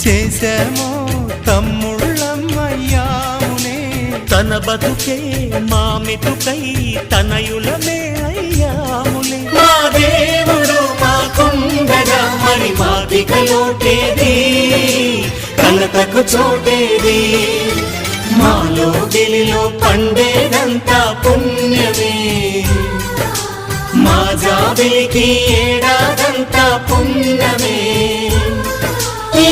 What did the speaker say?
చేశామో తమ్ముళ్ళమ్మయ్యామునే, తన బతుకే మా మెతుకై తనయులమే అయ్యాములే. మా దేవుడు మాకుండగా మరి మాదిక లోటేది, కలతకు చోటేది. మాలో గిలిలో పండేదంతా పుణ్యమే, మా జాబిలికి ఏడాదంతా పుణ్యమే. ఈ